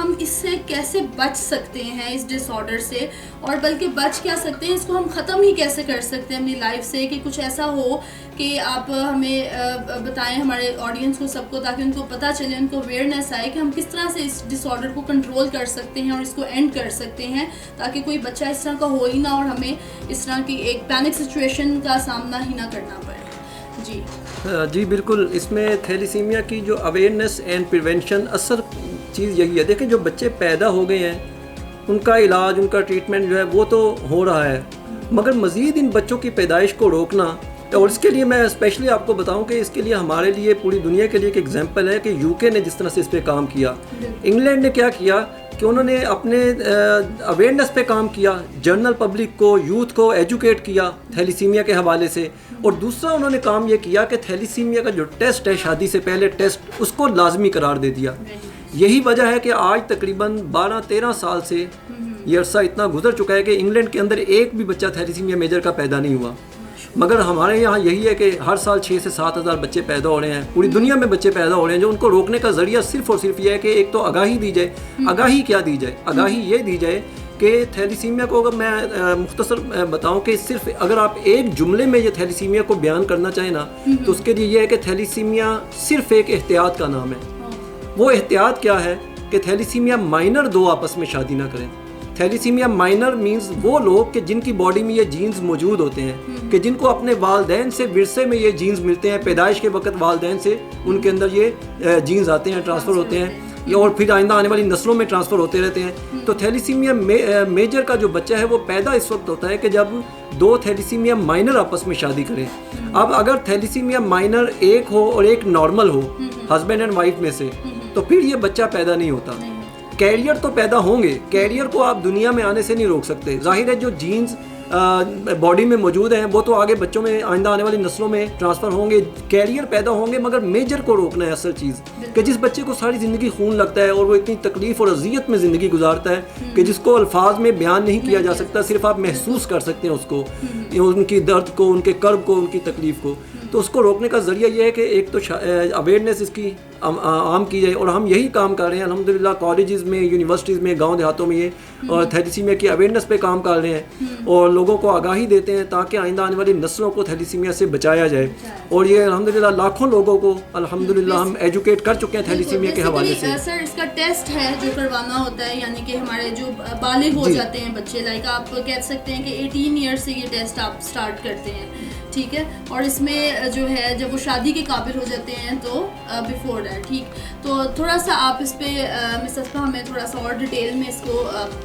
हम इससे कैसे बच सकते हैं इस डिसऑर्डर से, और बल्कि बच क्या सकते हैं, इसको हम ख़त्म ही कैसे कर सकते हैं अपनी लाइफ से, कि कुछ ऐसा हो कि आप हमें बताएं हमारे ऑडियंस को, सबको, ताकि उनको पता चले, उनको अवेयरनेस आए कि हम किस तरह से इस डिसऑर्डर को कंट्रोल कर सकते हैं और इसको एंड कर सकते हैं, ताकि कोई बच्चा इस तरह का हो ही ना और हमें इस तरह की एक पैनिक सिचुएशन का सामना ही ना करना पड़े। जी बिल्कुल, इसमें थैलीसीमिया की जो अवेयरनेस एंड प्रिवेंशन असल चीज़ यही है। देखिए, जो बच्चे पैदा हो गए हैं उनका इलाज, उनका ट्रीटमेंट जो है वो तो हो रहा है, मगर मज़ीद इन बच्चों की पैदाइश को रोकना, और इसके लिए मैं स्पेशली आपको बताऊं कि इसके लिए हमारे लिए, पूरी दुनिया के लिए एक एग्जांपल है कि यूके ने जिस तरह से इस पे काम किया। इंग्लैंड ने क्या किया कि उन्होंने अपने अवेयरनेस पे काम किया, जनरल पब्लिक को, यूथ को एजुकेट किया थैलीसीमिया के हवाले से। और दूसरा उन्होंने काम ये किया कि थैलीसीमिया का जो टेस्ट है, शादी से पहले टेस्ट, उसको लाजमी करार दे दिया। यही वजह है कि आज तकरीबन 12-13 साल से ये अरसा इतना गुजर चुका है कि इंग्लैंड के अंदर एक भी बच्चा थैलीसीमिया मेजर का पैदा नहीं हुआ। मगर हमारे यहाँ यही है कि हर साल 6 से 7 हज़ार बच्चे पैदा हो रहे हैं, पूरी दुनिया में बच्चे पैदा हो रहे हैं। जो उनको रोकने का ज़रिया सिर्फ़ और सिर्फ ये है कि एक तो आगाही दी जाए। आगाही क्या दी जाए? आगाही ये दी जाए कि थैलीसीमिया को, अगर मैं मुख्तसर बताऊं कि सिर्फ अगर आप एक जुमले में ये थैलीसीमिया को बयान करना चाहें ना, तो उसके लिए ये है कि थैलीसीमिया सिर्फ एक एहतियात का नाम है। वो एहतियात क्या है कि थैलीसीमिया माइनर दो आपस में शादी ना करें। थैलीसीमिया माइनर मींस वो लोग कि जिनकी बॉडी में ये जीन्स मौजूद होते हैं, कि जिनको अपने वालदैन से विरसे में ये जीन्स मिलते हैं, पैदाइश के वक्त वालदैन से उनके अंदर ये जीन्स आते हैं, ट्रांसफ़र होते हैं, और फिर आइंदा आने वाली नस्लों में ट्रांसफ़र होते रहते हैं। तो थैलीसीमिया मेजर का जो बच्चा है वो पैदा इस वक्त होता है कि जब दो थैलीसीमिया माइनर आपस में शादी करें। अब अगर थैलीसीमिया माइनर एक हो और एक नॉर्मल हो, हस्बैंड एंड वाइफ में से, तो फिर ये बच्चा पैदा नहीं होता। कैरियर तो पैदा होंगे, कैरियर को आप दुनिया में आने से नहीं रोक सकते। जाहिर है जो जीन्स बॉडी में मौजूद हैं वो तो आगे बच्चों में, आइंदा आने वाली नस्लों में ट्रांसफ़र होंगे, कैरियर पैदा होंगे, मगर मेजर को रोकना है असल चीज़। कि जिस बच्चे को सारी ज़िंदगी खून लगता है और वो इतनी तकलीफ़ और अजियत में ज़िंदगी गुजारता है कि जिसको अल्फाज में बयान नहीं किया जा सकता, सिर्फ आप महसूस कर सकते हैं उसको, उनकी दर्द को, उनके कर्ब को, उनकी तकलीफ़ को। तो उसको रोकने का ज़रिया ये है कि एक तो अवेयरनेस इसकी आम की जाए, और हम यही काम कर रहे हैं अल्हम्दुलिल्लाह। कॉलेजेस में, यूनिवर्सिटीज़ में, गांव देहातों में ये और थैलीसीमिया की अवेयरनेस पे काम कर रहे हैं और लोगों को आगाही देते हैं ताकि आइंदा आने वाली नस्लों को थैलीसीमिया से बचाया जाए। और ये अल्हम्दुलिल्लाह लाखों लोगों को अल्हम्दुलिल्लाह हम एजुकेट कर चुके हैं थैलीसीमिया के हवाले से। सर, इसका टेस्ट है जो करवाना होता है, यानी कि हमारे जो बालिग हो जाते हैं बच्चे, लाइक आप कह सकते हैं कि 18 ईयर्स से ये टेस्ट आप स्टार्ट करते हैं, ठीक है। और इसमें जो है जब वो शादी के काबिल हो जाते हैं तो बिफोर दैट, ठीक। तो थोड़ा सा आप इस पे मिस असफा हमें थोड़ा सा और डिटेल में इसको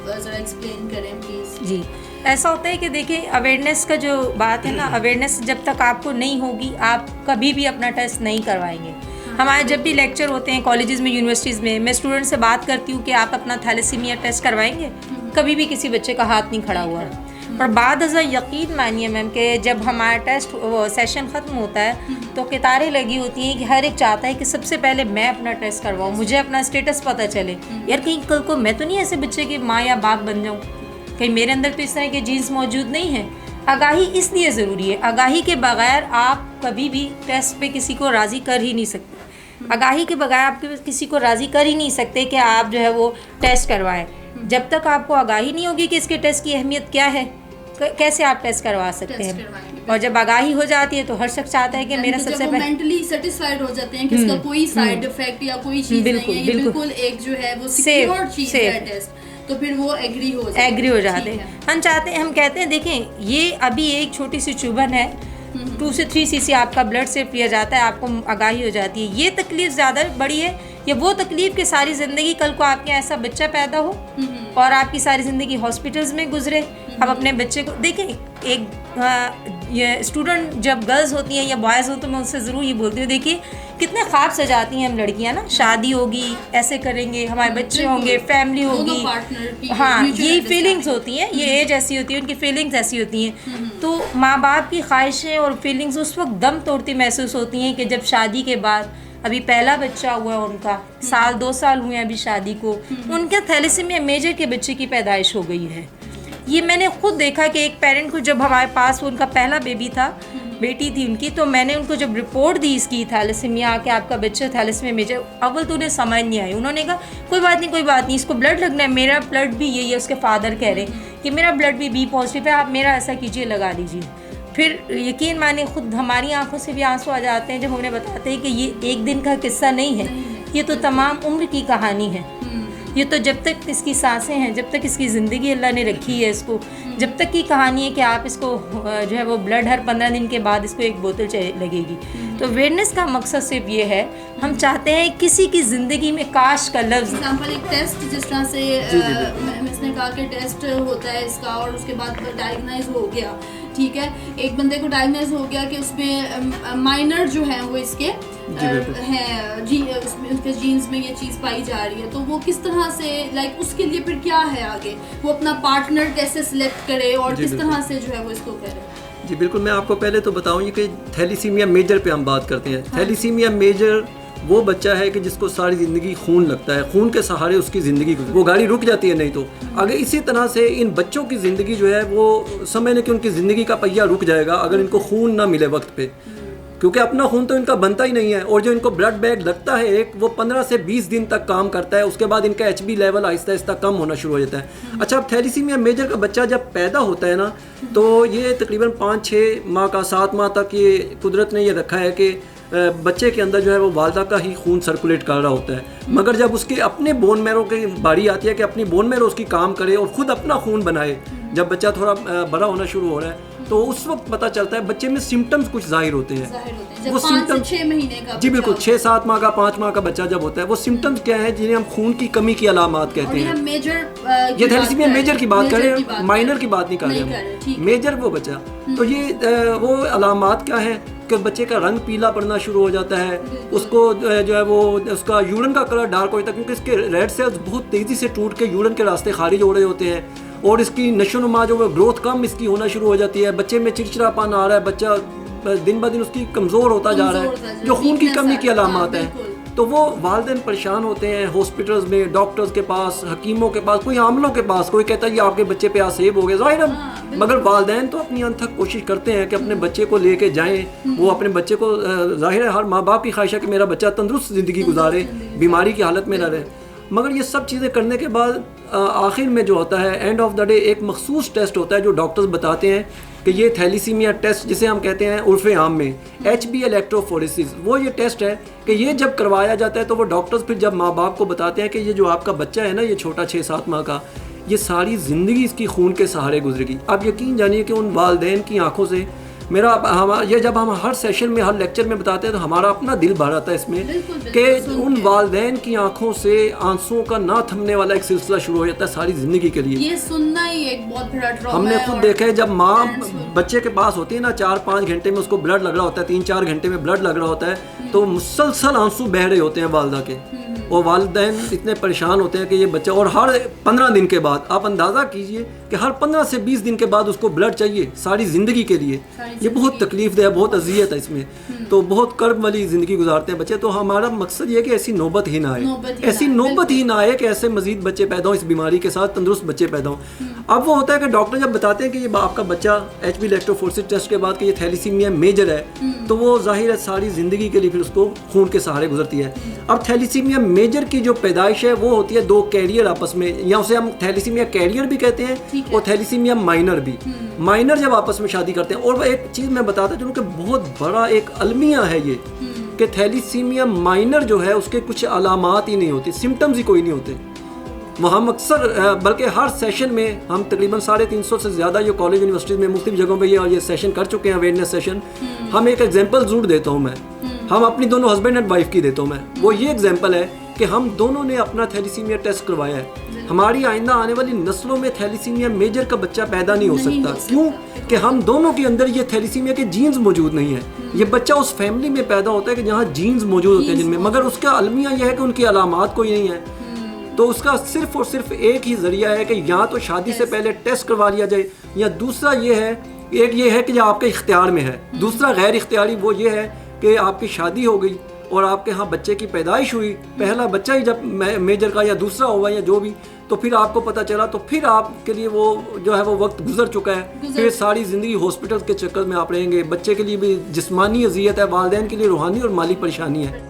ज़रा एक्सप्लेन करें प्लीज़। जी, ऐसा होता है कि देखिए, अवेयरनेस का जो बात है ना, अवेयरनेस जब तक आपको नहीं होगी आप कभी भी अपना टेस्ट नहीं करवाएंगे। हमारे जब भी लेक्चर होते हैं कॉलेजेस में, यूनिवर्सिटीज़ में, मैं स्टूडेंट से बात करती हूँ कि आप अपना थैलेसीमिया टेस्ट करवाएंगे, कभी भी किसी बच्चे का हाथ नहीं खड़ा हुआ है। पर बाद अज़ा यकीन मानिए मैम कि जब हमारा टेस्ट सेशन ख़त्म होता है तो कतारें लगी होती हैं कि हर एक चाहता है कि सबसे पहले मैं अपना टेस्ट करवाऊँ, मुझे अपना स्टेटस पता चले। यार कहीं कल को मैं तो नहीं ऐसे बच्चे की माँ या बाप बन जाऊँ, कहीं मेरे अंदर तो इस तरह के जीन्स मौजूद नहीं है। आगाही इसलिए ज़रूरी है, आगाही के बगैर आप कभी भी टेस्ट पे किसी को राज़ी कर ही नहीं सकते। आगाही के बगैर आप किसी को राज़ी कर ही नहीं सकते कि आप जो है वो टेस्ट करवाएं। जब तक आपको आगाही नहीं होगी कि इसके टेस्ट की अहमियत क्या है, कैसे आप टेस्ट करवा सकते हैं। और जब आगाही हो जाती है तो हर शख्स चाहता है कि मेरा सबसे पहले मेंटली सेटिस्फाइड हो जाते हैं कि इसका कोई साइड इफेक्ट या कोई चीज़ नहीं है, ये बिल्कुल एक जो है वो सिक्योर चीज़ है टेस्ट, तो फिर वो एग्री हो जाते हैं। हम कहते हैं देखें, ये अभी एक छोटी सी चुभन है, 2 से 3 cc आपका ब्लड से लिया जाता है, आपको आगाही हो जाती है। ये तकलीफ ज़्यादा बड़ी है, ये वो तकलीफ कि सारी ज़िंदगी कल को आपके ऐसा बच्चा पैदा हो और आपकी सारी ज़िंदगी हॉस्पिटल्स में गुजरे। अब अपने बच्चे को देखें, एक ये स्टूडेंट जब गर्ल्स होती हैं या बॉयज़ हो तो मैं उससे ज़रूर ये बोलती हूँ, देखिए कितने ख्वाब सजाती हैं हम लड़कियाँ ना, शादी होगी, ऐसे करेंगे, हमारे बच्चे होंगे, फैमिली होगी। हाँ, यही फीलिंग्स होती हैं, ये एज ऐसी होती है, उनकी फीलिंग्स ऐसी होती हैं। तो माँ बाप की ख्वाहिशें और फीलिंग्स उस वक्त दम तोड़ती महसूस होती हैं कि जब शादी के बाद अभी पहला बच्चा हुआ है, उनका 1-2 साल हुए हैं अभी शादी को, उनके थैलेसीमिया मेजर के बच्चे की पैदाइश हो गई है। ये मैंने खुद देखा कि एक पेरेंट को जब हमारे पास उनका पहला बेबी था बेटी थी उनकी, तो मैंने उनको जब रिपोर्ट दी इसकी थैलेसीमिया कि आपका बच्चा थैलेसीमिया मेजर, अव्वल तो उन्हें समझ नहीं आई। उन्होंने कहा कोई बात नहीं, इसको ब्लड लगना है, मेरा ब्लड भी यही है, उसके फादर कह रहे कि मेरा ब्लड भी बी पॉजिटिव है, आप मेरा ऐसा कीजिए, लगा लीजिए। फिर यकीन माने खुद हमारी आंखों से भी आंसू आ जाते हैं जब उन्हें बताते हैं कि ये एक दिन का किस्सा नहीं है, ये तो तमाम उम्र की कहानी है। ये तो जब तक इसकी सांसें हैं, जब तक इसकी ज़िंदगी अल्लाह ने रखी है, इसको जब तक की कहानी है कि आप इसको जो है वो ब्लड हर 15 दिन के बाद इसको एक बोतल लगेगी। तो अवेयरनेस का मकसद सिर्फ ये है, हम चाहते हैं किसी की ज़िंदगी में काश का लफ्ज़, एग्जाम्पल एक टेस्ट जिस तरह से इसने कहा कि टेस्ट होता है इसका और उसके बाद डायग्नाइज हो गया, ठीक है, एक बंदे को डायग्नाइज हो गया कि उसमें माइनर जो है वो इसके हैं उसमें उसके जीन्स में ये चीज़ पाई जा रही है, तो वो किस तरह से लाइक उसके लिए फिर क्या है आगे, वो अपना पार्टनर कैसे सिलेक्ट करे और किस तरह से जो है वो इसको करे। जी बिल्कुल, मैं आपको पहले तो बताऊँ कि थैलीसीमिया मेजर पे हम बात करते हैं। थैलीसीमिया मेजर वो बच्चा है कि जिसको सारी ज़िंदगी खून लगता है, खून के सहारे उसकी ज़िंदगी वो गाड़ी रुक जाती है नहीं तो। अगर इसी तरह से इन बच्चों की ज़िंदगी जो है वो समझ लें कि उनकी ज़िंदगी का पहिया रुक जाएगा अगर इनको खून ना मिले वक्त पे, क्योंकि अपना खून तो इनका बनता ही नहीं है। और जो इनको ब्लड बैग लगता है एक, वो 15 से 20 दिन तक काम करता है, उसके बाद इनका HB लेवल आहिस्ता आहिस्ता कम होना शुरू हो जाता है। अच्छा, अब थैलीसीमिया मेजर का बच्चा जब पैदा होता है ना, तो ये तकरीबन 5-6 माह का 7 माह तक ये कुदरत ने ये रखा है कि बच्चे के अंदर जो है वो वालदा का ही खून सर्कुलेट कर रहा होता है। मगर जब उसके अपने बोन मैरो की बारी आती है कि अपनी बोन मैरो उसकी काम करे और ख़ुद अपना खून बनाए, जब बच्चा थोड़ा बड़ा होना शुरू हो रहा है, तो उस वक्त पता चलता है बच्चे में सिम्टम्स कुछ जाहिर होते हैं। वो सिम्टम्स 6 महीने का, जी बिल्कुल, 6-7 माह का 5 माह का बच्चा जब होता है, वो सिम्टम्स क्या है जिन्हें हम खून की कमी की अलामात कहते हैं। ये थैलीसीमिया मेजर की बात कर रहे हैं, माइनर की बात नहीं कर रहे हैं। मेजर वो बच्चा, तो ये वो अलामात क्या है कि बच्चे का रंग पीला पड़ना शुरू हो जाता है, उसको जो है वो उसका यूरिन का कलर डार्क हो जाता है, क्योंकि इसके रेड सेल्स बहुत तेज़ी से टूट के यूरिन के रास्ते खारिज हो रहे होते हैं, और इसकी नशोनुमा जो है ग्रोथ कम इसकी होना शुरू हो जाती है। बच्चे में चिड़चिड़ापन आ रहा है, बच्चा दिन ब दिन उसकी कमज़ोर होता जा रहा है, जो खून की कमी की अलामत है। तो वो वालिदैन परेशान होते हैं, हॉस्पिटल्स में, डॉक्टर्स के पास, हकीमों के पास, कोई आमलों के पास, कोई कहता है ये आपके बच्चे पे आसेब हो गए, जाहिर है। मगर वालिदैन तो अपनी अनथक कोशिश करते हैं कि अपने बच्चे को लेके जाएं, वो अपने बच्चे को, जाहिर है हर माँ बाप की ख्वाहिश है कि मेरा बच्चा तंदुरुस्त ज़िंदगी गुजारे, बीमारी की हालत में न रहे। मगर ये सब चीज़ें करने के बाद आखिर में जो होता है, एंड ऑफ द डे एक मखसूस टेस्ट होता है जो डॉक्टर्स बताते हैं कि ये थैलीसीमिया टेस्ट, जिसे हम कहते हैं उर्फ़े आम में HB इलेक्ट्रोफोरेसिस, वो ये टेस्ट है कि ये जब करवाया जाता है तो वो डॉक्टर्स फिर जब माँ बाप को बताते हैं कि ये जो आपका बच्चा है ना, ये छोटा 6-7 माह का, ये सारी ज़िंदगी इसकी खून के सहारे गुजरेगी। आप यकीन जानिए कि उन वालिदैन की आंखों से ये जब हम हर सेशन में, हर लेक्चर में बताते हैं तो हमारा अपना दिल भर आता है इसमें कि उन वालिदैन की आंखों से आंसुओं का ना थमने वाला एक सिलसिला शुरू हो जाता है सारी ज़िंदगी के लिए। ये सुनना ही एक बहुत बड़ा ट्रॉमा है। हमने खुद देखा है, जब माँ बच्चे के पास होती है ना, 4-5 घंटे में उसको ब्लड लग रहा होता है, 3-4 घंटे में ब्लड लग रहा होता है, तो मुसलसल आंसू बह रहे होते हैं वालिदा के, और वालिदैन इतने परेशान होते हैं कि ये बच्चा, और हर 15 दिन के बाद आप अंदाज़ा कीजिए कि हर 15 से 20 दिन के बाद उसको ब्लड चाहिए सारी ज़िंदगी के लिए। ये बहुत तकलीफ दे, बहुत अजियत है इसमें, तो बहुत कर्ब वाली ज़िंदगी गुजारते हैं बच्चे। तो हमारा मकसद ये है कि ऐसी नौबत ही ना आए, ऐसी नौबत ही ना आए कि ऐसे मज़ीद बच्चे पैदा हों इस बीमारी के साथ, तंदुरुस्त बच्चे पैदा हों। अब वो होता है कि डॉक्टर जब बताते हैं कि ये आपका बच्चा HB इलेक्ट्रोफोरेसिस टेस्ट के बाद कि ये थैलीसीमिया मेजर है, तो वो जाहिर है सारी ज़िंदगी के लिए फिर उसको खून के सहारे गुजरती है। अब थैलीसीमिया मेजर की जो पैदाइश है वो होती है 2 कैरियर आपस में, या उसे हम थैलीसीमिया कैरियर भी कहते हैं और थैलीसीमिया माइनर भी। माइनर जब आपस में शादी करते हैं, और एक चीज़ मैं बताता चलूँ कि बहुत बड़ा एक अलमिया है ये कि थैलीसीमिया माइनर जो है उसके कुछ अलामात ही नहीं होती, सिम्टम्स ही कोई नहीं होते। वो हम अक्सर, बल्कि हर सेशन में हम तकरीबन 350 से ज़्यादा ये कॉलेज यूनिवर्सिटीज़ में मुख्तलिफ जगहों पे ये सेशन कर चुके हैं, अवेयरनेस सेशन। हम एक एग्जांपल ज़रूर देता हूँ मैं, हम अपनी दोनों हस्बैंड एंड वाइफ की देता हूँ मैं। वो ये एग्जांपल है कि हम दोनों ने अपना थैलीसीमिया टेस्ट करवाया है। हमारी आइंदा आने वाली नस्लों में थैलीसीमिया मेजर का बच्चा पैदा नहीं हो सकता। क्यों? कि हम दोनों के अंदर ये थैलीसीमिया के जीन्स मौजूद नहीं है। ये बच्चा उस फैमिली में पैदा होता है कि जहाँ जीन्स मौजूद होते हैं जिनमें, मगर उसका अलमिया यह है कि उनकी अलामात कोई नहीं है। तो उसका सिर्फ और सिर्फ एक ही ज़रिया है कि या तो शादी से पहले टेस्ट करवा लिया जाए, या दूसरा ये है, एक ये है कि जो आपके इख्तियार में है, दूसरा गैर इख्तियारी वो ये है कि आपकी शादी हो गई और आपके यहाँ बच्चे की पैदाइश हुई, पहला बच्चा ही जब मेजर का या दूसरा हुआ या जो भी, तो फिर आपको पता चला, तो फिर आपके लिए वो जो है वो वक्त गुजर चुका है, फिर सारी ज़िंदगी हॉस्पिटल के चक्कर में आप रहेंगे। बच्चे के लिए भी जिस्मानी अजियत है, वालिदैन के लिए रूहानी और माली परेशानी है।